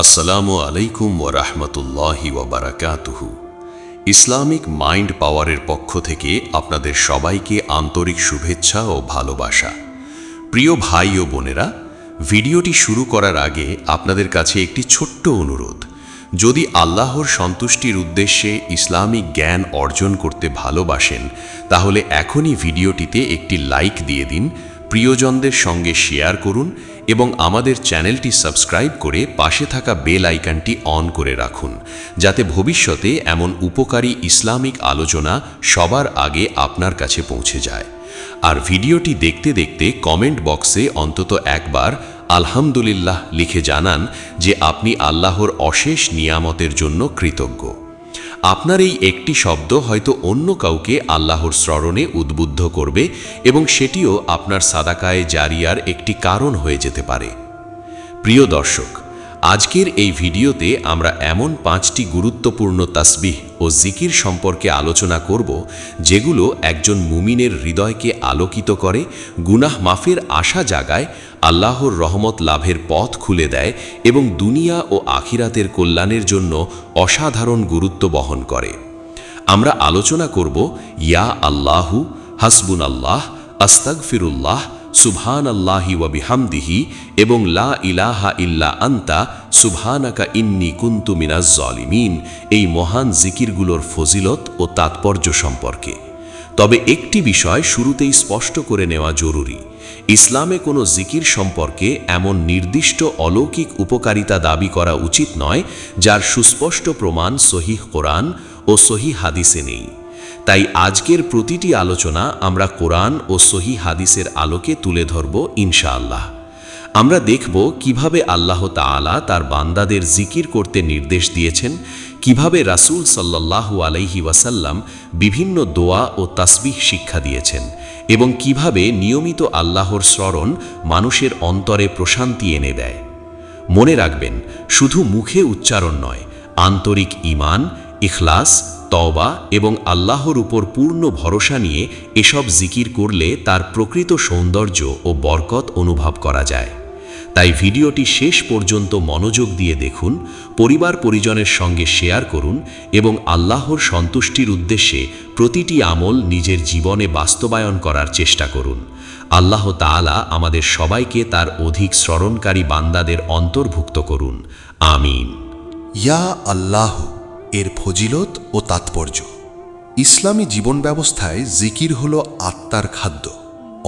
আসসালামু আলাইকুম ওয়া রাহমাতুল্লাহি ওয়া বারাকাতুহু। ইসলামিক মাইন্ড পাওয়ারের পক্ষ থেকে আপনাদের সবাইকে আন্তরিক শুভেচ্ছা ও ভালোবাসা। প্রিয় ভাই ও বোনেরা, ভিডিওটি শুরু করার আগে আপনাদের কাছে একটি ছোট্ট অনুরোধ। যদি আল্লাহর সন্তুষ্টির উদ্দেশ্যে ইসলামিক জ্ঞান অর্জন করতে ভালোবাসেন, তাহলে এখনই ভিডিওটিতে একটি লাইক দিয়ে দিন, প্রিয়জনদের সঙ্গে শেয়ার করুন এবং আমাদের চ্যানেলটি সাবস্ক্রাইব করে পাশে থাকা বেল আইকনটি অন করে রাখুন, যাতে ভবিষ্যতে এমন উপকারী ইসলামিক আলোচনা সবার আগে আপনার কাছে পৌঁছে যায়। আর ভিডিওটি দেখতে দেখতে কমেন্ট বক্সে অন্তত একবার আলহামদুলিল্লাহ লিখে জানান যে আপনি আল্লাহর অশেষ নিয়ামতের জন্য কৃতজ্ঞ। আপনার এই একটি শব্দ হয়তো অন্য কাউকে আল্লাহর স্মরণে উদ্বুদ্ধ করবে এবং সেটিও আপনার সাদাকায়ে জারিয়ার একটি কারণ হয়ে যেতে পারে। প্রিয় দর্শক, আজকের এই ভিডিওতে আমরা এমন 5টি গুরুত্বপূর্ণ তাসবিহ ও জিকির সম্পর্কে আলোচনা করব, যেগুলো একজন মুমিনের হৃদয়কে আলোকিত করে, গুনাহ মাফের আশা জাগায়, আল্লাহর রহমত লাভের পথ খুলে দেয় এবং দুনিয়া ও আখিরাতের কল্যাণের জন্য অসাধারণ গুরুত্ব বহন করে। আমরা আলোচনা করব ইয়া আল্লাহু, হাসবুন আল্লাহ, আস্তাগফিরুল্লাহ, সুবহানাল্লাহি ওয়া বিহামদিহি এবং লা ইলাহা ইল্লা আনতা সুবহানাকা ইন্নী কুনতু মিনাজ জালিমিন, এই মহান জিকিরগুলোর ফজিলত ও তাৎপর্য সম্পর্কে। তবে একটি বিষয় শুরুতেই স্পষ্ট করে নেওয়া জরুরি। ইসলামে কোনো জিকির সম্পর্কে এমন নির্দিষ্ট অলৌকিক উপকারিতা দাবি করা উচিত নয় যার সুস্পষ্ট প্রমাণ সহিহ কোরআন ও সহিহ হাদিসে নেই। তাই আজকের প্রতিটি আলোচনা আমরা কোরআন ও সহিহ হাদিসের আলোকে তুলে ধরব ইনশাআল্লাহ। আমরা দেখব কিভাবে আল্লাহ তাআলা তার বান্দাদের জিকির করতে নির্দেশ দিয়েছেন, কিভাবে রাসূল সাল্লাল্লাহু আলাইহি ওয়াসাল্লাম বিভিন্ন দোয়া ও তাসবিহ শিক্ষা দিয়েছেন এবং কিভাবে নিয়মিত আল্লাহর স্মরণ মানুষের অন্তরে প্রশান্তি এনে দেয়। মনে রাখবেন, শুধু মুখে উচ্চারণ নয়, আন্তরিক ঈমান, ইখলাস, তওবা এবং আল্লাহর উপর পূর্ণ ভরসা নিয়ে এসব জিকির করলে তার প্রকৃত সৌন্দর্য ও বরকত অনুভব করা যায়। তাই ভিডিওটি শেষ পর্যন্ত মনোযোগ দিয়ে দেখুন, পরিবার পরিজনের সঙ্গে শেয়ার করুন এবং আল্লাহর সন্তুষ্টির উদ্দেশ্যে প্রতিটি আমল নিজের জীবনে বাস্তবায়ন করার চেষ্টা করুন। আল্লাহ তাআলা আমাদের সবাইকে তার অধিক স্মরণকারী বান্দাদের অন্তর্ভুক্ত করুন। আমিন। ইয়া আল্লাহ এর ফজিলত ও তাৎপর্য। ইসলামী জীবন ব্যবস্থায় জিকির হল আত্মার খাদ্য,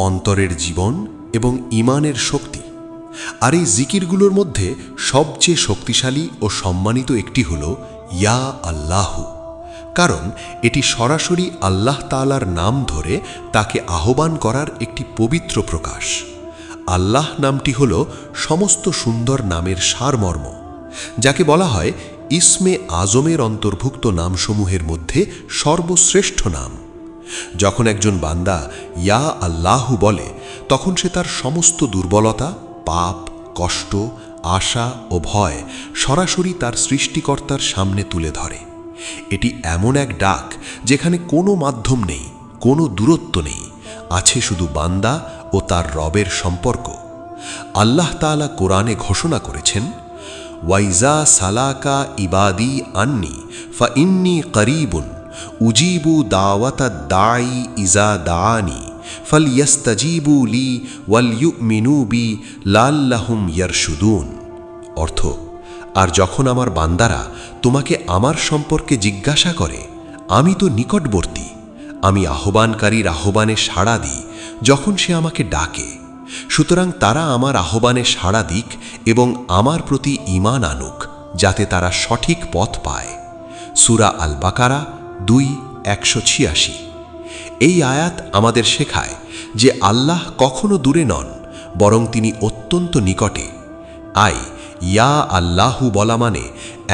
অন্তরের জীবন এবং ঈমানের শক্তি। আর এই জিকিরগুলোর মধ্যে সবচেয়ে শক্তিশালী ও সম্মানিত একটি হল ইয়া আল্লাহ, কারণ এটি সরাসরি আল্লাহ তাআলার নাম ধরে তাকে আহ্বান করার একটি পবিত্র প্রকাশ। আল্লাহ নামটি হল সমস্ত সুন্দর নামের সারমর্ম, যাকে বলা হয় ইসমে আজমের অন্তর্ভুক্ত নামসমূহের মধ্যে সর্বশ্রেষ্ঠ নাম। যখন একজন বান্দা ইয়া আল্লাহু বলে, তখন সে তার সমস্ত দুর্বলতা, পাপ, কষ্ট, আশা ও ভয় সরাসরি তার সৃষ্টিকর্তার সামনে তুলে ধরে। এটি এমন এক ডাক যেখানে কোনো মাধ্যম নেই, কোনো দূরত্ব নেই, আছে শুধু বান্দা ও তার রবের সম্পর্ক। আল্লাহ তাআলা কোরআনে ঘোষণা করেছেন, ওয়াইজা সালাকা ইবাদি আন্নি ফা ইন্নি করিবুন উজিবু দাওয়াতাদ দাঈ ইজা দাআনি ফালইস্তাজিবু লি ওয়ালইউমিনু বি লাআল্লাহুম ইয়ারশুদুন। অর্থ, আর যখন আমার বান্দারা তোমাকে আমার সম্পর্কে জিজ্ঞাসা করে, আমি তো নিকটবর্তী, আমি আহ্বানকারীর আহ্বানে সাড়া দিই যখন সে আমাকে ডাকে। সুতরাং তারা আমার আহ্বানে সাড়া দিক এবং আমার প্রতি ঈমান আনুক, যাতে তারা সঠিক পথ পায়। সূরা আল বাকারা 2:186। এই আয়াত আমাদের শেখায় যে আল্লাহ কখনো দূরে নন, বরং তিনি অত্যন্ত নিকটে। ইয়া আল্লাহু বলা মানে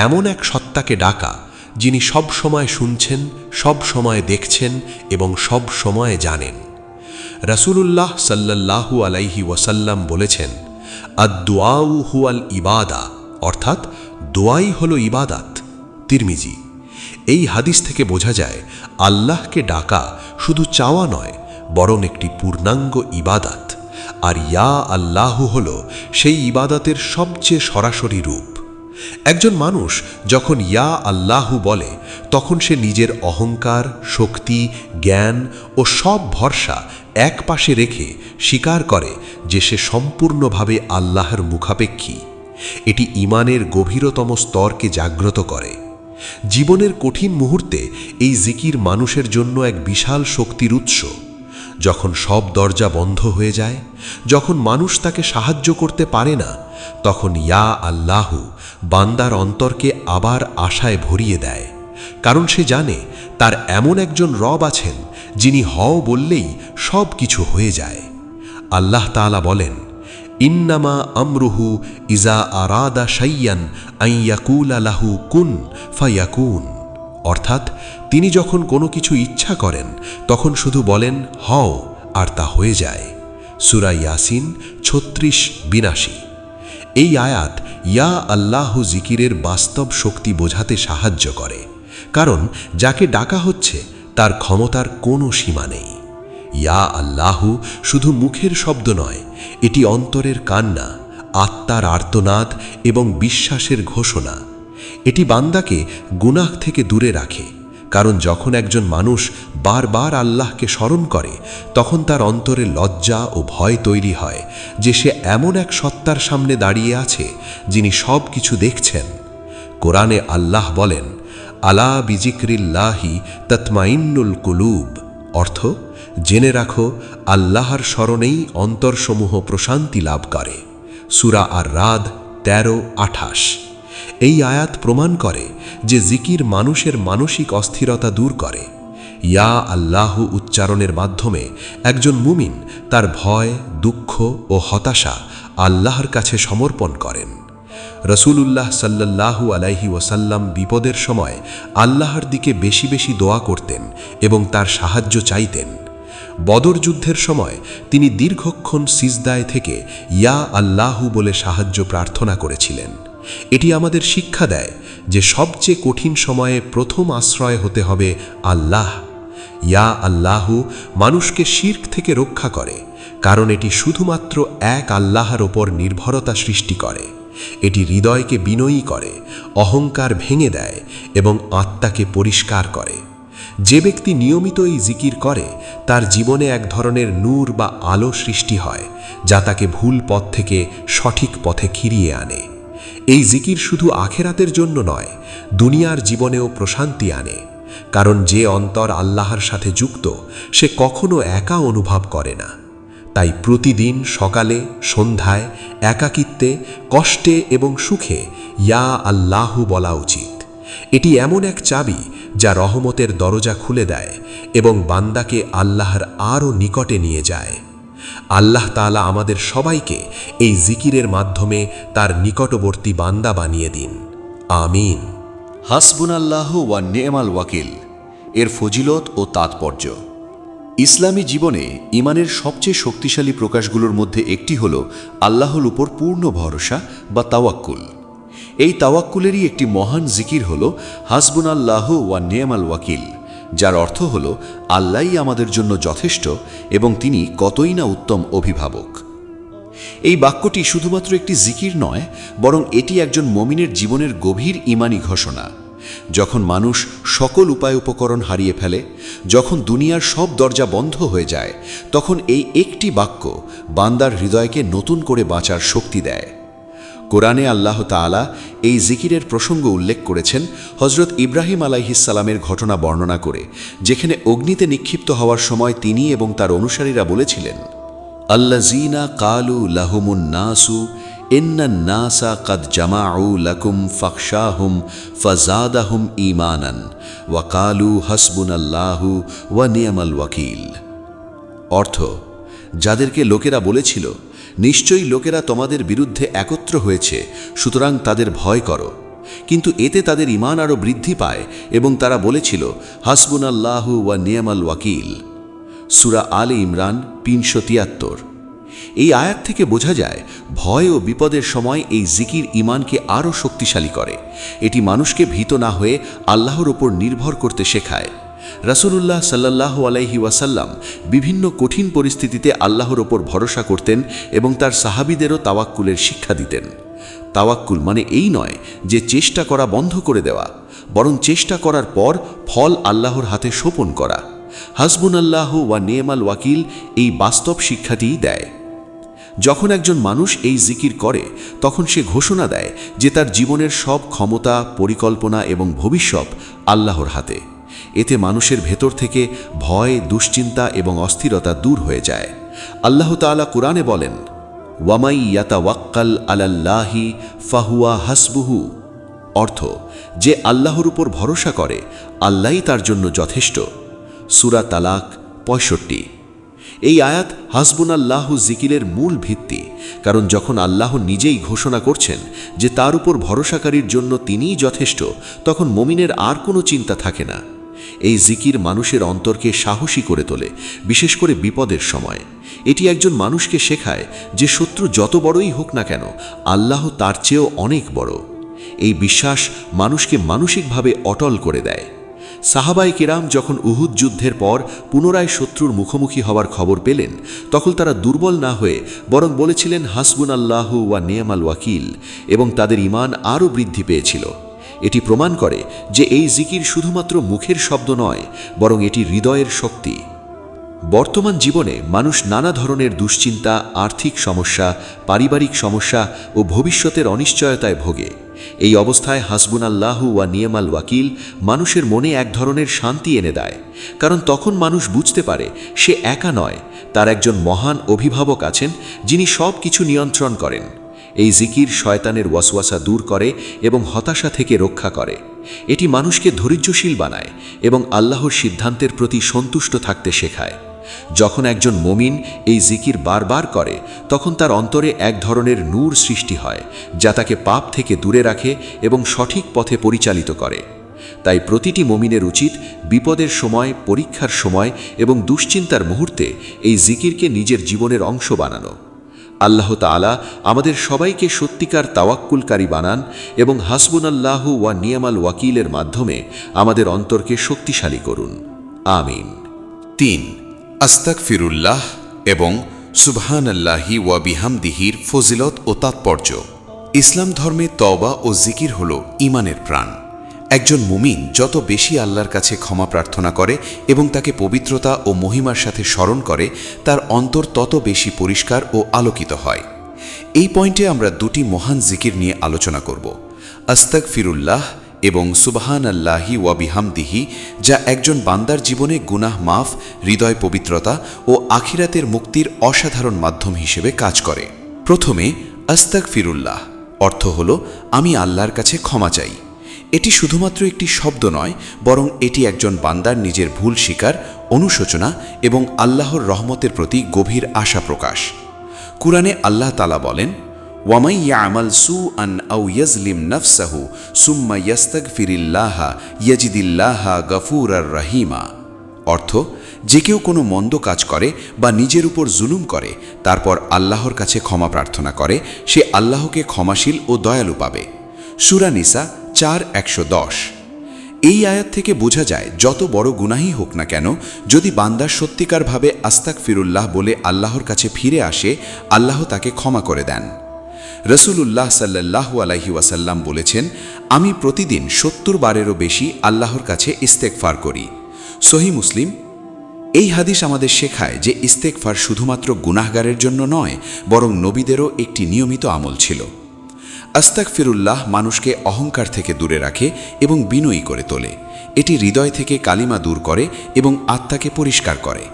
এমন এক সত্তাকে ডাকা যিনি সব সময় শুনছেন, সব সময় দেখছেন এবং সব সময় জানেন। রাসূলুল্লাহ সাল্লাল্লাহু আলাইহি ওয়াসাল্লাম বলেছেন, আদ-দুআউ হুয়াল ইবাদা, অর্থাৎ দোয়াই হল ইবাদাত। তিরমিজি। এই হাদিস থেকে বোঝা যায় আল্লাহকে ডাকা শুধু চাওয়া নয়, বরং একটি পূর্ণাঙ্গ ইবাদাত। আর ইয়া আল্লাহু হল সেই ইবাদাতের সবচেয়ে সরাসরি রূপ। একজন মানুষ যখন ইয়া আল্লাহু বলে তখন সে নিজের অহংকার, শক্তি, জ্ঞান ও সব ভরসা এক পাশে রেখে স্বীকার করে যে সে সম্পূর্ণভাবে আল্লাহর মুখাপেক্ষী। এটি ঈমানের গভীরতম স্তরকে জাগ্রত করে। জীবনের কঠিন মুহূর্তে এই জিকির মানুষের জন্য এক বিশাল শক্তির উৎস। যখন সব দরজা বন্ধ হয়ে যায়, যখন মানুষ তাকে সাহায্য করতে পারে না, তখন ইয়া আল্লাহু বান্দার অন্তরকে আবার আশায় ভরিয়ে দেয়। কারণ সে জানে তার এমন একজন রব আছেন যিনি হও বললেই সব কিছু হয়ে যায়। আল্লাহ তাআলা বলেন, ইন্নামা আমরুহু ইজা আরাদা শাইয়ান আন ইয়াকুলা লাহু কুন ফায়াকুন। অর্থাৎ তিনি যখন কোনো কিছু ইচ্ছা করেন তখন শুধু বলেন হও, আর তা হয়ে যায়। সূরা ইয়াসিন 36-82। এই আয়াত ইয়া আল্লাহু জিকিরের বাস্তব শক্তি বোঝাতে সাহায্য করে, কারণ যাকে ডাকা হচ্ছে তার ক্ষমতার কোনো সীমা নেই। ইয়া আল্লাহু শুধু মুখের শব্দ নয়, এটি অন্তরের কান্না, আত্মার আর্তনাদ এবং বিশ্বাসের ঘোষণা। এটি বান্দাকে গুনাহ থেকে দূরে রাখে, কারণ যখন একজন মানুষ বারবার আল্লাহকে স্মরণ করে তখন তার অন্তরে লজ্জা ও ভয় তৈরি হয় যে সে এমন এক সত্তার সামনে দাঁড়িয়ে আছে যিনি সব কিছু দেখছেন। কোরআনে আল্লাহ বলেন, আলা বিজিক্রিল্লাহি তাতমাইন্নুল কুলুব। অর্থ, জেনে রাখো আল্লাহর স্মরণেই অন্তরসমূহ প্রশান্তি লাভ করে। সূরা আর-রাদ 13-28। এই আয়াত প্রমাণ করে যে জিকির মানুষের মানসিক অস্থিরতা দূর করে। ইয়া আল্লাহু উচ্চারণের মাধ্যমে একজন মুমিন তার ভয়, দুঃখ ও হতাশা আল্লাহর কাছে সমর্পণ করেন। রাসূলুল্লাহ সাল্লাল্লাহু আলাইহি ওয়াসাল্লাম বিপদের সময় আল্লাহর দিকে বেশি বেশি দোয়া করতেন এবং তার সাহায্য চাইতেন। বদর যুদ্ধের সময় তিনি দীর্ঘক্ষণ সিজদায় থেকে ইয়া আল্লাহু বলে সাহায্য প্রার্থনা করেছিলেন। এটি আমাদের শিক্ষা দেয় যে সবচেয়ে কঠিন সময়ে প্রথম আশ্রয় হতে হবে আল্লাহ। ইয়া আল্লাহু মানুষকে শিরক থেকে রক্ষা করে, কারণ এটি শুধুমাত্র এক আল্লাহর ওপর নির্ভরতা সৃষ্টি করে। এটি হৃদয়কে বিনয়ী করে, অহংকার ভেঙে দেয় এবং আত্মাকে পরিষ্কার করে। যে ব্যক্তি নিয়মিত এই জিকির করে তার জীবনে এক ধরনের নূর বা আলো সৃষ্টি হয়, যা তাকে ভুল পথ থেকে সঠিক পথে ফিরিয়ে আনে। এই জিকির শুধু আখেরাতের জন্য নয়, দুনিয়ার জীবনেও প্রশান্তি আনে, কারণ যে অন্তর আল্লাহর সাথে যুক্ত সে কখনো একা অনুভব করে না। তাই প্রতিদিন সকালে, সন্ধ্যায়, একাকিত্বে, কষ্টে এবং সুখে ইয়া আল্লাহু বলা উচিত। এটি এমন এক চাবি যা রহমতের দরজা খুলে দেয় এবং বান্দাকে আল্লাহর আরও নিকটে নিয়ে যায়। আল্লাহ তাআলা আমাদের সবাইকে এই জিকিরের মাধ্যমে তার নিকটবর্তী বান্দা বানিয়ে দিন। আমিন। হাসবুনাল্লাহু ওয়া নি'মাল ওয়াকিল এর ফজিলত ও তাৎপর্য। ইসলামী জীবনে ঈমানের সবচেয়ে শক্তিশালী প্রকাশগুলোর মধ্যে একটি হল আল্লাহর উপর পূর্ণ ভরসা বা তাওয়াক্কুল। এই তাওয়াক্কুলেরই একটি মহান জিকির হল হাসবুনাল্লাহু ওয়া নি'মাল ওয়াকিল, যার অর্থ হল আল্লাহই আমাদের জন্য যথেষ্ট এবং তিনি কতই না উত্তম অভিভাবক। এই বাক্যটি শুধুমাত্র একটি জিকির নয়, বরং এটি একজন মুমিনের জীবনের গভীর ঈমানি ঘোষণা। যখন মানুষ সকল উপায় উপকরণ হারিয়ে ফেলে, যখন দুনিয়ার সব দরজা বন্ধ হয়ে যায়, তখন এই একটি বাক্য বান্দার হৃদয়কে নতুন করে বাঁচার শক্তি দেয়। কোরআনে আল্লাহ তাআলা এই জিকিরের প্রসঙ্গ উল্লেখ করেছেন হযরত ইব্রাহিম আলাইহিসসালামের ঘটনা বর্ণনা করে, যেখানে অগ্নিতে নিক্ষিপ্ত হওয়ার সময় তিনি এবং তার অনুসারীরা বলেছিলেন, আল্লাযীনা কালু লাহুমুন নাসু ইন্নান নাসা কাদ জামাউ লাকুম ফাখশাহুম ফাযাদাহুম ঈমানান ওয়া কালু হাসবুনাল্লাহু ওয়া নি'মাল ওয়াকিল। অর্থ, যাদেরকে লোকেরা বলেছিল, নিশ্চয়ই লোকেরা তোমাদের বিরুদ্ধে একত্র হয়েছে, সুতরাং তাদের ভয় করো, কিন্তু এতে তাদের ঈমান আরও বৃদ্ধি পায় এবং তারা বলেছিল, হাসবুনাল্লাহু ওয়া নি'মাল ওয়াকিল। সূরা আলে ইমরান 373। এই আয়াত থেকে বোঝা যায় ভয় ও বিপদের সময় এই জিকির ঈমানকে আরও শক্তিশালী করে। এটি মানুষকে ভীত না হয়ে আল্লাহর ওপর নির্ভর করতে শেখায়। রাসূলুল্লাহ সাল্লাল্লাহু আলাইহি ওয়াসাল্লাম বিভিন্ন কঠিন পরিস্থিতিতে আল্লাহর ওপর ভরসা করতেন এবং তার সাহাবীদেরও তাওয়াক্কুলের শিক্ষা দিতেন। তাওয়াক্কুল মানে এই নয় যে চেষ্টা করা বন্ধ করে দেওয়া, বরং চেষ্টা করার পর ফল আল্লাহর হাতে সোপন করা। হাসবুনাল্লাহু ওয়া নি'মাল ওয়াকিল এই বাস্তব শিক্ষাটিই দেয়। যখন একজন মানুষ এই জিকির করে তখন সে ঘোষণা দেয় যে তার জীবনের সব ক্ষমতা, পরিকল্পনা এবং ভবিষ্যৎ আল্লাহর হাতে। এতে মানুষের ভেতর থেকে ভয়, দুশ্চিন্তা এবং অস্থিরতা দূর হয়ে যায়। আল্লাহ তাআলা কুরআনে বলেন, ওয়ামাই ইয়াতাওয়াক্কাল আলাল্লাহি ফাহুয়া হাসবুহু, অর্থ যে আল্লাহর উপর ভরসা করে আল্লাহই তার জন্য যথেষ্ট। সূরা তালাক 65। এই আয়াত হাসবুনাল্লাহু জিকিরের মূল ভিত্তি, কারণ যখন আল্লাহ নিজেই ঘোষণা করছেন যে তার উপর ভরসাকারীর জন্য তিনিই যথেষ্ট, তখন মুমিনের আর কোনো চিন্তা থাকে না। এই জিকির মানুষের অন্তরকে সাহসী করে তোলে, বিশেষ করে বিপদের সময়। এটি একজন মানুষকে শেখায় যে শত্রু যত বড়ই হোক না কেন, আল্লাহ তার চেয়েও অনেক বড়। এই বিশ্বাস মানুষকে মানসিকভাবে অটল করে দেয়। সাহাবায়ে কেরাম যখন উহুদ যুদ্ধের পর পুনরায় শত্রুর মুখোমুখি হওয়ার খবর পেলেন, তখন তারা দুর্বল না হয়ে বরং বলেছিলেন হাসবুনাল্লাহু ওয়া নি'মাল ওয়াকিল, এবং তাদের ঈমান আরও বৃদ্ধি পেয়েছিল। এটি প্রমাণ করে যে এই জিকির শুধুমাত্র মুখের শব্দ নয়, বরং এটি হৃদয়ের শক্তি। বর্তমান জীবনে মানুষ নানা ধরনের দুশ্চিন্তা, আর্থিক সমস্যা, পারিবারিক সমস্যা ও ভবিষ্যতের অনিশ্চয়তায় ভোগে। এই অবস্থায় হাসবুনাল্লাহু ওয়া নি'মাল ওয়াকিল মানুষের মনে এক ধরনের শান্তি এনে দেয়, কারণ তখন মানুষ বুঝতে পারে সে একা নয়, তার একজন মহান অভিভাবক আছেন যিনি সব কিছু নিয়ন্ত্রণ করেন। এই জিকির শয়তানের ওয়াসওয়াসা দূর করে এবং হতাশা থেকে রক্ষা করে। এটি মানুষকে ধৈর্যশীল বানায় এবং আল্লাহর সিদ্ধান্তের প্রতি সন্তুষ্ট থাকতে শেখায়। যখন একজন মুমিন এই জিকির বারবার করে, তখন তার অন্তরে এক ধরনের নূর সৃষ্টি হয়, যা তাকে পাপ থেকে দূরে রাখে এবং সঠিক পথে পরিচালিত করে। তাই প্রতিটি মুমিনের উচিত বিপদের সময়, পরীক্ষার সময় এবং দুশ্চিন্তার মুহূর্তে এই জিকিরকে নিজের জীবনের অংশ বানানো। আল্লাহ তাআলা আমাদের সবাইকে সত্যিকার তাওয়াক্কুলকারী বানান এবং হাসবুনাল্লাহু ওয়া নি'মাল ওয়াকিলের মাধ্যমে আমাদের অন্তরকে শক্তিশালী করুন। আমিন। 3. আস্তাগফিরুল্লাহ এবং সুবহানাল্লাহি ওয়া বিহামদিহির ফজিলত ও তাৎপর্য। ইসলাম ধর্মে তওবা ও জিকির হল ঈমানের প্রাণ। একজন মুমিন যত বেশি আল্লাহর কাছে ক্ষমা প্রার্থনা করে এবং তাকে পবিত্রতা ও মহিমার সাথে স্মরণ করে, তার অন্তর তত বেশি পরিষ্কার ও আলোকিত হয়। এই পয়েন্টে আমরা দুটি মহান জিকির নিয়ে আলোচনা করব, আস্তাগফিরুল্লাহ এবং সুবহানাল্লাহি ওয়া বিহামদিহি, যা একজন বান্দার জীবনে গুনাহ মাফ, হৃদয় পবিত্রতা ও আখিরাতের মুক্তির অসাধারণ মাধ্যম হিসেবে কাজ করে। প্রথমে আস্তাগফিরুল্লাহ অর্থ হল আমি আল্লাহর কাছে ক্ষমা চাই। এটি শুধুমাত্র একটি শব্দ নয়, বরং এটি একজন বান্দার নিজের ভুল স্বীকার, অনুশোচনা এবং আল্লাহর রহমতের প্রতি গভীর আশা প্রকাশ। কুরআনে আল্লাহ তাআলা বলেন, ওয়ামাই ইয়ামাল সুআন আও ইয়াজলিম নাফসাহু সুম্মা ইয়াস্তাগফিরিল্লাহা ইয়াজিদিল্লাহা গফুরার রহিমা, অর্থ যে কেউ কোনো মন্দ কাজ করে বা নিজের উপর জুলুম করে, তারপর আল্লাহর কাছে ক্ষমা প্রার্থনা করে, সে আল্লাহকে ক্ষমাশীল ও দয়ালু পাবে। সূরা নিসা 4:110। এই আয়াত থেকে বোঝা যায় যত বড় গুনাহই হোক না কেন, যদি বান্দা সত্যিকারভাবে আস্তাগফিরুল্লাহ বলে আল্লাহর কাছে ফিরে আসে, আল্লাহ তাকে ক্ষমা করে দেন। রাসূলুল্লাহ সাল্লাল্লাহু আলাইহি ওয়াসাল্লাম বলেছেন, আমি প্রতিদিন 70 বারেরও বেশি আল্লাহর কাছে ইস্তেগফার করি। সহিহ মুসলিম। এই হাদিস আমাদের শেখায় যে ইস্তেগফার শুধুমাত্র গুনাহগারের জন্য নয়, বরং নবীদেরও একটি নিয়মিত আমল ছিল। আস্তাগফিরুল্লাহ মানুষকে অহংকার থেকে দূরে রাখে এবং বিনয়ী করে তোলে। এটি হৃদয় থেকে কালিমা দূর করে এবং আত্মাকে পরিষ্কার করে।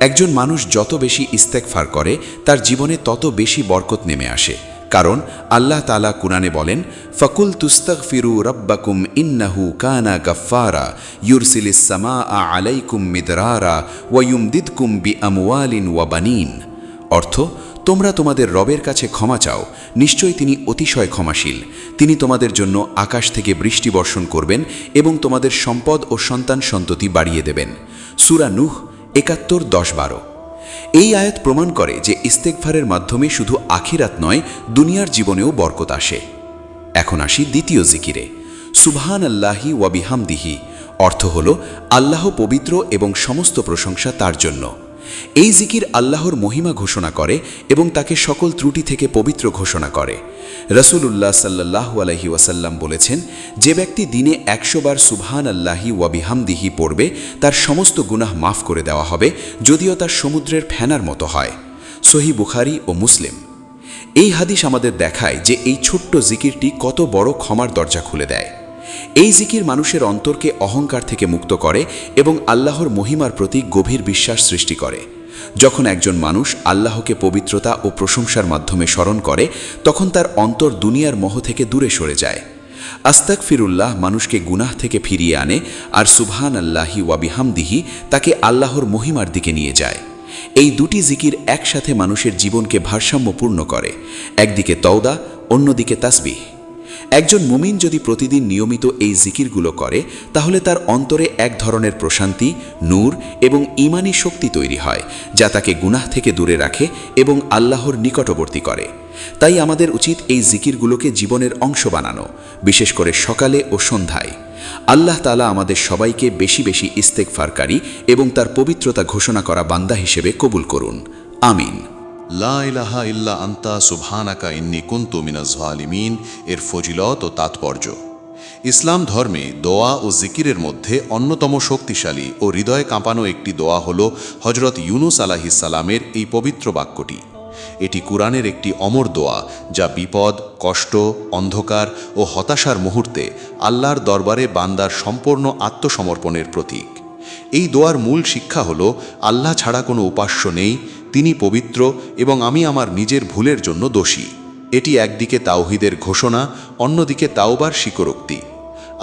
একজন মানুষ যত বেশি ইস্তেগফার করে, তার জীবনে তত বেশি বরকত নেমে আসে, কারণ আল্লাহ তাআলা কুরআনে বলেন, ফাকুল তুস্তাগফিরু রাব্বাকুম ইন্নাহু কানা গাফফারা ইউরসিলিস সামাআ আলাইকুম মিদরারা ওয়া ইউমদিদকুম বিআমওয়ালিন ওয়া বানিন, অর্থ তোমরা তোমাদের রবের কাছে ক্ষমা চাও, নিশ্চয়ই তিনি অতিশয় ক্ষমাশীল। তিনি তোমাদের জন্য আকাশ থেকে বৃষ্টি বর্ষণ করবেন এবং তোমাদের সম্পদ ও সন্তান সন্ততি বাড়িয়ে দেবেন। সূরা নূহ 71:10-12। এই আয়াত প্রমাণ করে যে ইস্তেগফারের মাধ্যমে শুধু আখিরাত নয়, দুনিয়ার জীবনেও বরকত আসে। এখন আসি দ্বিতীয় জিকিরে, সুবহানাল্লাহি ওয়া বিহামদিহি, অর্থ হল আল্লাহ পবিত্র এবং সমস্ত প্রশংসা তার জন্য। এই জিকির আল্লাহর মহিমা ঘোষণা করে এবং তাকে সকল ত্রুটি থেকে পবিত্র ঘোষণা করে। রাসূলুল্লাহ সাল্লাল্লাহু আলাইহি ওয়াসাল্লাম বলেছেন, যে ব্যক্তি দিনে 100 বার সুবহান আল্লাহি ওয়া বিহামদিহি পড়বে তার সমস্ত গুনাহ মাফ করে দেওয়া হবে, যদিও তার সমুদ্রের ফেনার মতো হয়। সহিহ বুখারী ও মুসলিম। এই হাদিস আমাদের দেখায় যে এই ছোট্ট জিকিরটি কত বড় ক্ষমার দরজা খুলে দেয়। এই জিকির মানুষের অন্তরকে অহংকার থেকে মুক্ত করে এবং আল্লাহর মহিমার প্রতি গভীর বিশ্বাস সৃষ্টি করে। যখন একজন মানুষ আল্লাহকে পবিত্রতা ও প্রশংসার মাধ্যমে স্মরণ করে, তখন তার অন্তর দুনিয়ার মোহ থেকে দূরে সরে যায়। আস্তাগফিরুল্লাহ মানুষকে গুনাহ থেকে ফিরিয়ে আনে, আর সুবহান আল্লাহি ওয়া বিহামদিহি তাকে আল্লাহর মহিমার দিকে নিয়ে যায়। এই দুটি জিকির একসাথে মানুষের জীবনকে ভারসাম্যপূর্ণ করে, একদিকে তওবা, অন্যদিকে তাসবিহ। একজন মুমিন যদি প্রতিদিন নিয়মিত এই জিকিরগুলো করে, তাহলে তার অন্তরে এক ধরনের প্রশান্তি, নূর এবং ঈমানী শক্তি তৈরি হয়, যা তাকে গুনাহ থেকে দূরে রাখে এবং আল্লাহর নিকটবর্তী করে। তাই আমাদের উচিত এই জিকিরগুলোকে জীবনের অংশ বানানো, বিশেষ করে সকালে ও সন্ধ্যায়। আল্লাহ তাআলা আমাদের সবাইকে বেশি বেশি ইস্তেগফারকারী এবং তার পবিত্রতা ঘোষণা করা বান্দা হিসেবে কবুল করুন। আমিন। লা ইলাহা ইল্লা আনতা সুবহানাকা ইন্নী কুনতু মিনাজ জালিমিন এর ফজিলত ও তাৎপর্য। ইসলাম ধর্মে দোয়া ও জিকিরের মধ্যে অন্যতম শক্তিশালী ও হৃদয় কাঁপানো একটি দোয়া হল হযরত ইউনুস আলাইহিস সালামের এই পবিত্র বাক্যটি। এটি কুরআনের একটি অমর দোয়া, যা বিপদ, কষ্ট, অন্ধকার ও হতাশার মুহূর্তে আল্লাহর দরবারে বান্দার সম্পূর্ণ আত্মসমর্পণের প্রতীক। এই দোয়ার মূল শিক্ষা হল, আল্লাহ ছাড়া কোনো উপাস্য নেই, তিনি পবিত্র এবং আমি আমার নিজের ভুলের জন্য দোষী। এটি একদিকে তাওহীদের ঘোষণা, অন্যদিকে তাওবার স্বীকারোক্তি।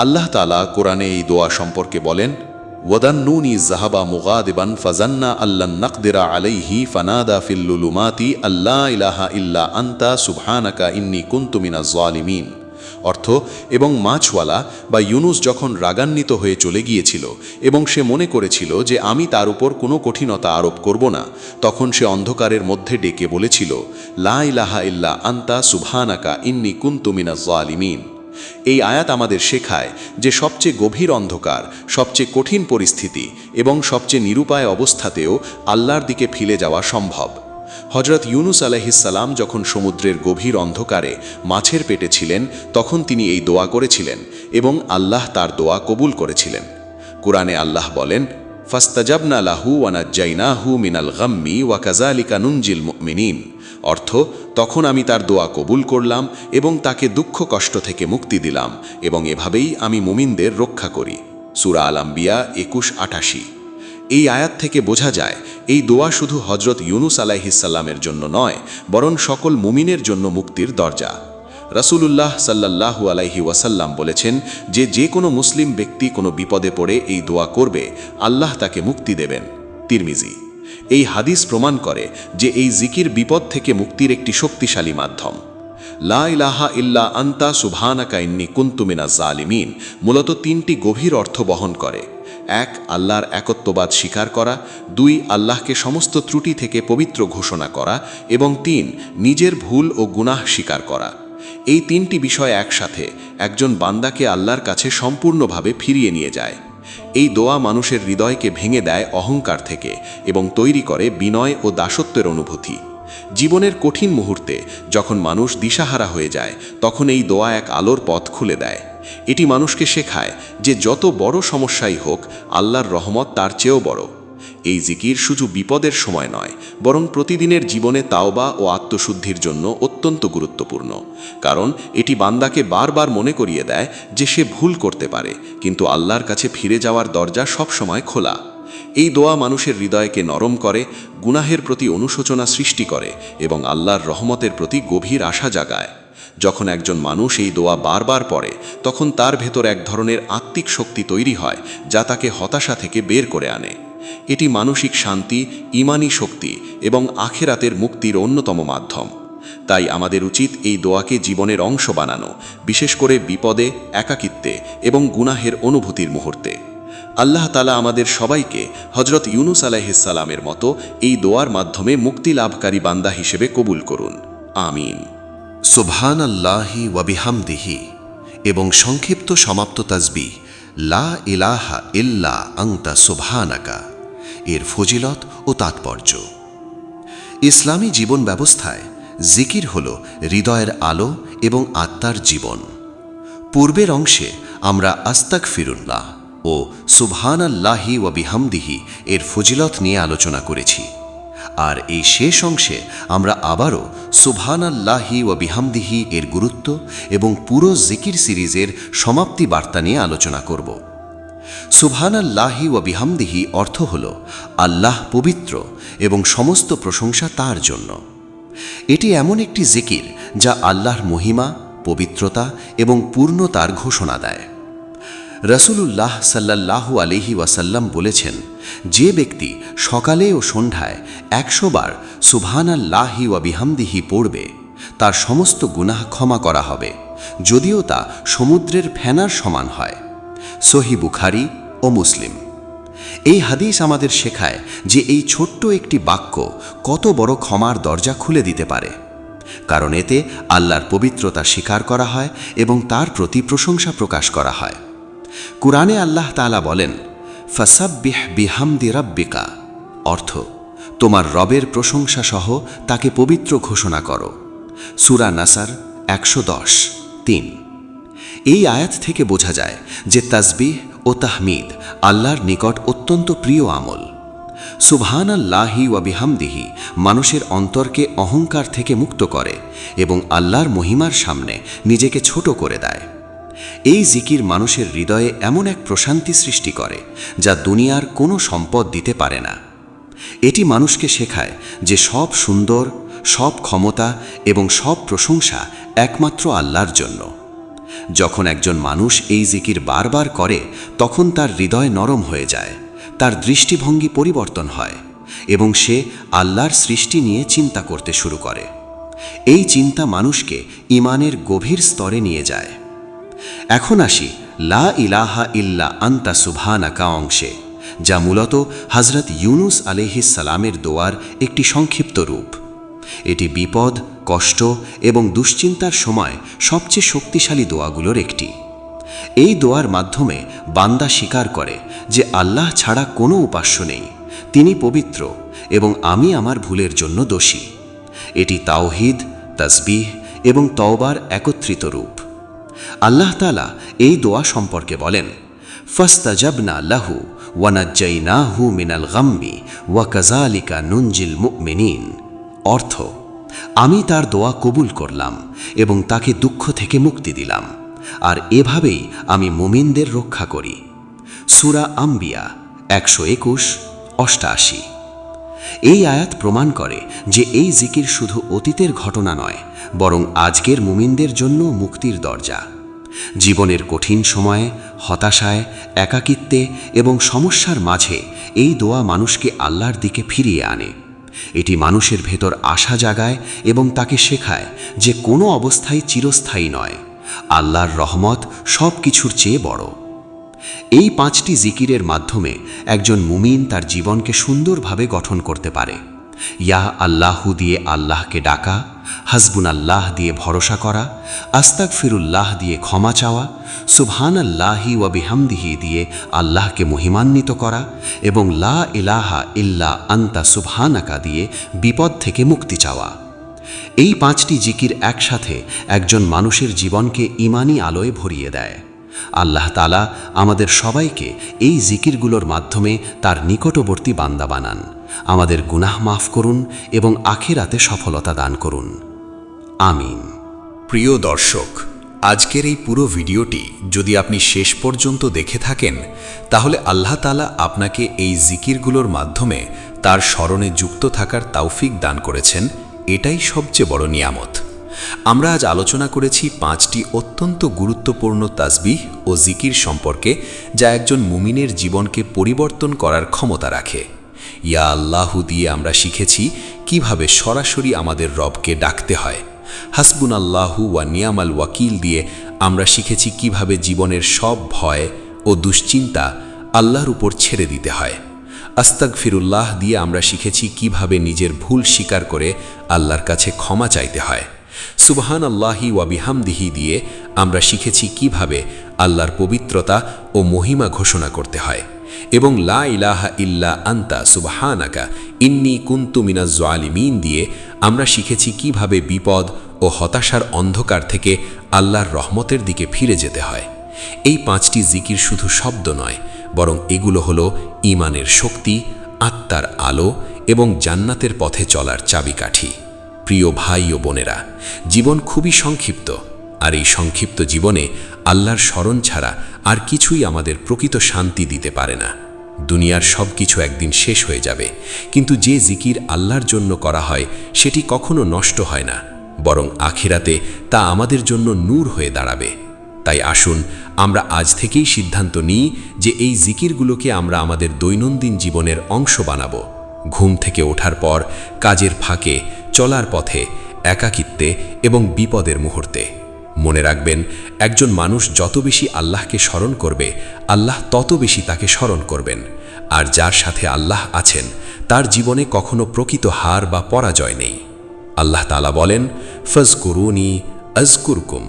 আল্লাহ তাআলা কোরআনে এই দোয়া সম্পর্কে বলেন, ওয়াদান্নুনি যাহাবা মুগাদিবান ফাজান্না আল্লান নাকদিরা আলাইহি ফানাদা ফিল লুলুমাতি আল্লা ইলাহা ইল্লা আনতা সুবহানাকা ইন্নী কুনতু মিনাজ জালিমিন। অর্থ, এবং মাছওয়ালা বা ইউনুস যখন রাগান্বিত হয়ে চলে গিয়েছিল এবং সে মনে করেছিল যে আমি তার উপর কোনো কঠিনতা আরোপ করব না, তখন সে অন্ধকারের মধ্যে ডেকে বলেছিল, লা ইলাহা ইল্লা আনতা সুবহানাকা ইন্নী কুনতু মিনাজ জালিমিন। এই আয়াত আমাদের শেখায় যে সবচেয়ে গভীর অন্ধকার, সবচেয়ে কঠিন পরিস্থিতি এবং সবচেয়ে নিরুপায় অবস্থাতেও আল্লাহর দিকে ফিরে যাওয়া সম্ভব। হযরত ইউনুস আলাইহিস সালাম যখন সমুদ্রের গভীর অন্ধকারে মাছের পেটে ছিলেন, তখন তিনি এই দোয়া করেছিলেন এবং আল্লাহ তার দোয়া কবুল করেছিলেন। কুরআনে আল্লাহ বলেন, ফাস্তাজাবনা লাহু ওয়া নাজ্জাইনাহু মিনাল গাম্মি ওয়া কাযালিকা নুনজিল মুমিনিন। অর্থ, তখন আমি তার দোয়া কবুল করলাম এবং তাকে দুঃখ কষ্ট থেকে মুক্তি দিলাম, এবং এভাবেই আমি মুমিনদের রক্ষা করি। সূরা আল আম্বিয়া 21-88। এই আয়াত থেকে বোঝা যায়, এই দোয়া শুধু হযরত ইউনুস আলাইহিস সালামের জন্য নয়, বরং সকল মুমিনের জন্য মুক্তির দরজা। রাসূলুল্লাহ সাল্লাল্লাহু আলাইহি ওয়াসাল্লাম বলেছেন যে কোনো মুসলিম ব্যক্তি কোনো বিপদে পড়ে এই দোয়া করবে, আল্লাহ তাকে মুক্তি দেবেন। তিরমিজি। এই হাদিস প্রমাণ করে যে এই জিকির বিপদ থেকে মুক্তির একটি শক্তিশালী মাধ্যম। লা ইলাহা ইল্লা আনতা সুবহানাকা ইন্নী কুনতু মিনাজ জালিমিন মূলত তিনটি গভীর অর্থ বহন করে। 1. আল্লাহর একত্ববাদ স্বীকার করা, 2. আল্লাহকে সমস্ত ত্রুটি থেকে পবিত্র ঘোষণা করা, এবং 3. নিজের ভুল ও গুনাহ স্বীকার করা। এই তিনটি বিষয় একসাথে একজন বান্দাকে আল্লাহর কাছে সম্পূর্ণভাবে ফিরিয়ে নিয়ে যায়। এই দোয়া মানুষের হৃদয়কে ভেঙে দেয় অহংকার থেকে এবং তৈরি করে বিনয় ও দাসত্বের অনুভূতি। জীবনের কঠিন মুহূর্তে যখন মানুষ দিশাহারা হয়ে যায়, তখন এই দোয়া এক আলোর পথ খুলে দেয়। এটি মানুষকে শেখায় যে যত বড় সমস্যাই হোক, আল্লাহর রহমত তার চেয়েও বড়। এই জিকির শুধু বিপদের সময় নয়, বরং প্রতিদিনের জীবনে তাওবা ও আত্মশুদ্ধির জন্য অত্যন্ত গুরুত্বপূর্ণ। কারণ এটি বান্দাকে বারবার মনে করিয়ে দেয় যে সে ভুল করতে পারে, কিন্তু আল্লাহর কাছে ফিরে যাওয়ার দরজা সবসময় খোলা। এই দোয়া মানুষের হৃদয়কে নরম করে, গুনাহের প্রতি অনুশোচনা সৃষ্টি করে এবং আল্লাহর রহমতের প্রতি গভীর আশা জাগায়। যখন একজন মানুষ এই দোয়া বারবার পড়ে, তখন তার ভেতর এক ধরনের আত্মিক শক্তি তৈরি হয়, যা তাকে হতাশা থেকে বের করে আনে। এটি মানসিক শান্তি, ঈমানী শক্তি এবং আখিরাতের মুক্তির অন্যতম মাধ্যম। তাই আমাদের উচিত এই দোয়াকে জীবনের অংশ বানানো, বিশেষ করে বিপদে, একাকিত্বে এবং গুনাহের অনুভূতির মুহূর্তে। আল্লাহ তাআলা আমাদের সবাইকে হযরত ইউনুস আলাইহিস সালামের মতো এই দোয়ার মাধ্যমে মুক্তি লাভকারী বান্দা হিসেবে কবুল করুন। আমিন। সুবহানাল্লাহি ওয়া বিহামদিহি এবং সংক্ষিপ্ত সমাপ্ত তাসবিহ লা ইলাহা ইল্লা আনতা সুবহানাকা। এর ফজিলত ও তাৎপর্য। ইসলামী জীবন ব্যবস্থায় জিকির হল হৃদয়ের আলো এবং আত্মার জীবন। পূর্বের অংশে আমরা আস্তাগফিরুল্লাহ ও সুবহানাল্লাহি ওয়া বিহামদিহি এর ফজিলত নিয়ে আলোচনা করেছি, আর এই শেষ অংশে আমরা আবারও সুবহানাল্লাহি ওয়া বিহামদিহি এর গুরুত্ব এবং পুরো জিকির সিরিজের সমাপ্তি বার্তা নিয়ে আলোচনা করব। সুবহানাল্লাহি ওয়া বিহামদিহি অর্থ হল আল্লাহ পবিত্র এবং সমস্ত প্রশংসা তার জন্য। এটি এমন একটি জিকির যা আল্লাহর মহিমা, পবিত্রতা এবং পূর্ণতার ঘোষণা দেয়। রাসূলুল্লাহ সাল্লাল্লাহু আলাইহি ওয়াসাল্লাম বলেছেন, যে ব্যক্তি সকালে ও সন্ধ্যায় 100 বার সুবহানাল্লাহি ওয়া বিহামদিহি পড়বে, তার সমস্ত গুনাহ ক্ষমা করা হবে, যদিও তা সমুদ্রের ফেনার সমান হয়। সহিহ বুখারী ও মুসলিম। এই হাদিস আমাদের শেখায় যে এই ছোট্ট একটি বাক্য কত বড় ক্ষমার দরজা খুলে দিতে পারে, কারণ এতে আল্লাহর পবিত্রতা স্বীকার করা হয় এবং তার প্রতি প্রশংসা প্রকাশ করা হয়। কুরআনে আল্লাহ তাআলা বলেন, ফাসাব্বিহ বিহামদি রাব্বিকা, অর্থ তোমার রবের প্রশংসা সহ তাকে পবিত্র ঘোষণা করো। সূরা নাসার 110:3। এই আয়াত থেকে বোঝা যায় যে তাসবিহ ও তাহমিদ আল্লাহর নিকট অত্যন্ত প্রিয় আমল। সুবহানাল্লাহি ওয়া বিহামদিহি মানুষের অন্তরকে অহংকার থেকে মুক্ত করে এবং আল্লাহর মহিমার সামনে নিজেকে ছোট করে দেয়। এই জিকির মানুষের হৃদয়ে এমন এক প্রশান্তি সৃষ্টি করে যা দুনিয়ার কোনো সম্পদ দিতে পারে না। এটি মানুষকে শেখায় যে সব সুন্দর, সব ক্ষমতা এবং সব প্রশংসা একমাত্র আল্লাহর জন্য। যখন একজন মানুষ এই জিকির বারবার করে, তখন তার হৃদয় নরম হয়ে যায়, তার দৃষ্টিভঙ্গি পরিবর্তন হয় এবং সে আল্লাহর সৃষ্টি নিয়ে চিন্তা করতে শুরু করে। এই চিন্তা মানুষকে ঈমানের গভীর স্তরে নিয়ে যায়। এখন আসি লা ইলাহা ইল্লা আনতা সুবহানাকা অংশে, যা মূলত হযরত ইউনুস আলাইহিস সালামের দোয়ার একটি সংক্ষিপ্ত রূপ। এটি বিপদ, কষ্ট এবং দুশ্চিন্তার সময় সবচেয়ে শক্তিশালী দোয়াগুলোর একটি। এই দোয়ার মাধ্যমে বান্দা স্বীকার করে যে আল্লাহ ছাড়া কোনো উপাস্য নেই, তিনি পবিত্র এবং আমি আমার ভুলের জন্য দোষী। এটি তাওহীদ, তাসবিহ এবং তওবার একত্রিত রূপ। আল্লাহ তাআলা এই দোয়া সম্পর্কে বলেন, ফাস্তাজাবনা লাহু ওয়া নাজ্জাইনাহু মিনাল গাম্মি ওয়া কাযালিকা নুনজিল মুমিনিন, অর্থ আমি তার দোয়া কবুল করলাম এবং তাকে দুঃখ থেকে মুক্তি দিলাম, আর এভাবেই আমি মুমিনদের রক্ষা করি। সূরা আম্বিয়া 121-88। এই আয়াত প্রমাণ করে যে এই জিকির শুধু অতীতের ঘটনা নয়, বরং আজকের মুমিনদের জন্য মুক্তির দরজা। জীবনের কঠিন সময়ে, হতাশায়, একাকিত্বে এবং সমস্যার মাঝে এই দোয়া মানুষকে আল্লাহর দিকে ফিরিয়ে আনে। এটি মানুষের ভেতর আশা জাগায় এবং তাকে শেখায় যে কোনো অবস্থাই চিরস্থায়ী নয়, আল্লাহর রহমত সব কিছুর চেয়ে বড়। এই 5টি জিকিরের মাধ্যমে একজন মুমিন তার জীবনকে সুন্দরভাবে গঠন করতে পারে। ইয়া আল্লাহু দিয়ে আল্লাহকে ডাকা, হাসবুনাল্লাহ দিয়ে ভরসা করা, আস্তাগফিরুল্লাহ দিয়ে ক্ষমা চাওয়া, সুবহানাল্লাহি ওয়া বিহামদিহি দিয়ে আল্লাহকে মহিমান্বিত করা এবং লা ইলাহা ইল্লা আনতা সুবহানাকা দিয়ে বিপদ থেকে মুক্তি চাওয়া। এই 5টি জিকির একসাথে একজন মানুষের জীবনকে ঈমানি আলোয় ভরিয়ে দেয়। আল্লাহ তাআলা আমাদের সবাইকে এই জিকিরগুলোর মাধ্যমে তার নিকটবর্তী বান্দা বানান। আমাদের গুনাহ মাফ করুন এবং আখিরাতে সফলতা দান করুন। আমিন। প্রিয় দর্শক, আজকের এই পুরো ভিডিওটি যদি আপনি শেষ পর্যন্ত দেখে থাকেন, তাহলে আল্লাহ তাআলা আপনাকে এই জিকিরগুলোর মাধ্যমে তার স্মরণে যুক্ত থাকার তৌফিক দান করেছেন। এটাই সবচেয়ে বড় নিয়ামত। আমরা আজ আলোচনা করেছি 5টি অত্যন্ত গুরুত্বপূর্ণ তাসবিহ ও জিকির সম্পর্কে, যা একজন মুমিনের জীবনকে পরিবর্তন করার ক্ষমতা রাখে। ইয়া আল্লাহু দিয়ে আমরা শিখেছি কিভাবে সরাসরি আমাদের রবকে ডাকতে হয়। হাসবুনাল্লাহু ওয়া নিয়ামাল ওয়াকিল দিয়ে আমরা শিখেছি কিভাবে জীবনের সব ভয় ও দুশ্চিন্তা আল্লাহর উপর ছেড়ে দিতে হয়। আস্তাগফিরুল্লাহ দিয়ে আমরা শিখেছি কিভাবে নিজের ভুল স্বীকার করে আল্লাহর কাছে ক্ষমা চাইতে হয়। সুবহানাল্লাহি ওয়া বিহামদিহি দিয়ে আমরা শিখেছি কিভাবে আল্লাহর পবিত্রতা ও মহিমা ঘোষণা করতে হয় এবং লা ইলাহা ইল্লা আনতা সুবহানাকা ইন্নী কুনতু মিনাজ জালিমিন দিয়ে আমরা শিখেছি কিভাবে বিপদ ও হতাশার অন্ধকার থেকে আল্লাহর রহমতের দিকে ফিরে যেতে হয়। এই 5টি জিকির শুধু শব্দ নয়, বরং এগুলো হলো ঈমানের শক্তি, আত্মার আলো এবং জান্নাতের পথে চলার চাবিকাঠি। প্রিয় ভাই ও বোনেরা, জীবন খুবই সংক্ষিপ্ত, আর এই সংক্ষিপ্ত জীবনে আল্লাহর স্মরণ ছাড়া আর কিছুই আমাদের প্রকৃত শান্তি দিতে পারে না। দুনিয়ার সব কিছু একদিন শেষ হয়ে যাবে, কিন্তু যে জিকির আল্লাহর জন্য করা হয় সেটি কখনো নষ্ট হয় না, বরং আখিরাতে তা আমাদের জন্য নূর হয়ে দাঁড়াবে। তাই আসুন আমরা আজ থেকেই সিদ্ধান্ত নিই যে এই জিকিরগুলোকে আমরা আমাদের দৈনন্দিন জীবনের অংশ বানাবো। ঘুম থেকে ওঠার পর, কাজের ফাঁকে, চলার পথে, একাকিত্বে এবং বিপদের মুহূর্তে। মনে রাখবেন, একজন মানুষ যত বেশি আল্লাহকে স্মরণ করবে, আল্লাহ তত বেশি তাকে স্মরণ করবেন। আর যার সাথে আল্লাহ আছেন, তার জীবনে কখনো প্রকৃত হার বা পরাজয় নেই। আল্লাহ তাআলা বলেন, ফাজকুরুনি আযকুরকুম,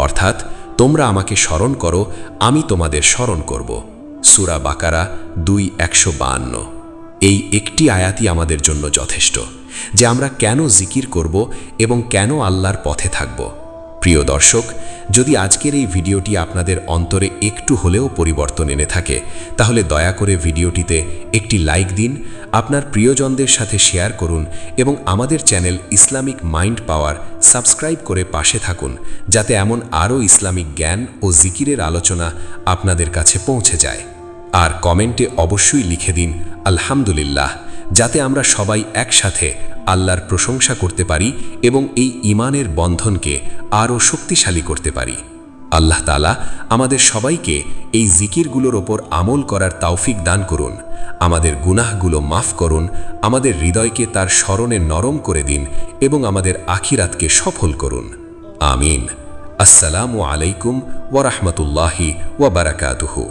অর্থাৎ তোমরা আমাকে স্মরণ করো, আমি তোমাদের স্মরণ করব। সূরা বাকারা 2:152। এই একটি আয়াতই আমাদের জন্য যথেষ্ট যে আমরা কেন জিকির করব এবং কেন আল্লাহর পথে থাকব। প্রিয় দর্শক, যদি আজকের এই ভিডিওটি আপনাদের অন্তরে একটু হলেও পরিবর্তন এনে থাকে, তাহলে দয়া করে ভিডিওটিতে একটি লাইক দিন, আপনার প্রিয়জনদের সাথে শেয়ার করুন এবং আমাদের চ্যানেল ইসলামিক মাইন্ড পাওয়ার সাবস্ক্রাইব করে পাশে থাকুন, যাতে এমন আরও ইসলামিক জ্ঞান ও জিকিরের আলোচনা আপনাদের কাছে পৌঁছে যায়। আর কমেন্টে অবশ্যই লিখে দিন আলহামদুলিল্লাহ, যাতে আমরা সবাই একসাথে আল্লাহর প্রশংসা করতে পারি এবং এই ঈমানের বন্ধনকে আরও শক্তিশালী করতে পারি। আল্লাহ তাআলা আমাদের সবাইকে এই জিকিরগুলোর ওপর আমল করার তৌফিক দান করুন, আমাদের গুনাহগুলো মাফ করুন, আমাদের হৃদয়কে তার স্মরণে নরম করে দিন এবং আমাদের আখিরাতকে সফল করুন। আমিন। আসসালামু আলাইকুম ওয়া রাহমাতুল্লাহি ওয়া বারাকাতুহু।